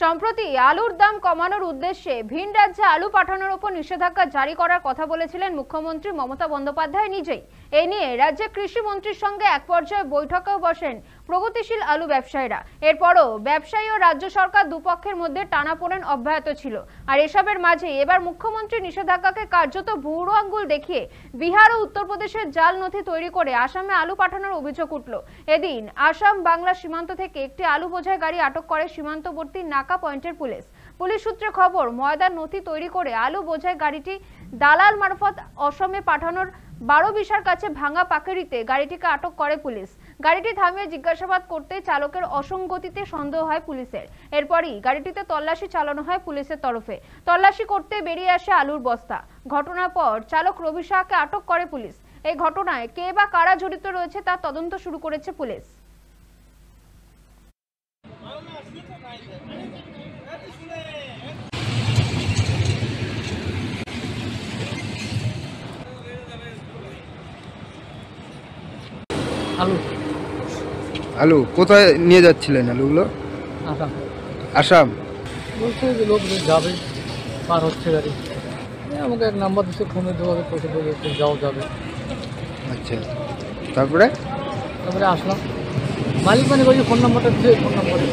সম্প্রতি আলুর দাম কমানোর উদ্দেশ্যে ভিন রাজ্যে আলু পাঠানোর উপর নিষেধাজ্ঞা জারি করার কথা বলেছিলেন মুখ্যমন্ত্রী মমতা বন্দ্যোপাধ্যায় নিজেই। এ নিয়ে রাজ্যের কৃষি মন্ত্রীর সঙ্গে এক পর্যায়ে বৈঠকেও বসেন প্রগতিশীল আলু ব্যবসায়ীরা। এরপরও ব্যবসায়ী ও রাজ্য সরকার দুপক্ষের মধ্যে টানাপোড়েন অব্যাহত ছিল। আর এসবের মাঝে এবার মুখ্যমন্ত্রী নিষেধাজ্ঞাকে কার্যত বুড়ো আঙ্গুল দেখিয়ে বিহার ও উত্তরপ্রদেশের জাল নথি তৈরি করে আসামে আলু পাঠানোর অভিযোগ উঠল। এদিন আসাম বাংলা সীমান্ত থেকে একটি আলু বোঝাই গাড়ি আটক করে সীমান্তবর্তী নাকা পয়েন্টের পুলিশ সূত্রে খবর, ময়দার নথি তৈরি করে আলু বোঝাই গাড়িটি দালাল মারফত অসমে পাঠানোর 12 বিশার কাছে ভাঙা পাকেরিতে গাড়িটিকে আটক করে পুলিশ। গাড়িটি থামিয়ে জিজ্ঞাসাবাদ করতে চালকের অসঙ্গতিতে সন্দেহ হয় পুলিশের। এরপরই গাড়িটিতে তল্লাশি চালানো হয় পুলিশের তরফে। তল্লাশি করতে বেরিয়ে আসে আলুর বস্তা। ঘটনার পর চালক রবি শাহকে আটক করে পুলিশ। এই ঘটনায় কে বা কারা জড়িত রয়েছে তা তদন্ত শুরু করেছে পুলিশ। আলু কোথায় নিয়ে যাচ্ছিলেন আলুগুলো? আসাম। আসাম বলছে যে লোক যাবে, পার হচ্ছে গাড়ি, আমাকে এক নাম্বার দিচ্ছে, ফোনে যোগাযোগ করতে বলেছে যাও যাবে। আচ্ছা, তারপরে আসলাম, মালিক মানে বলছে ফোন নাম্বারটা দিচ্ছে, ফোন নাম্বারে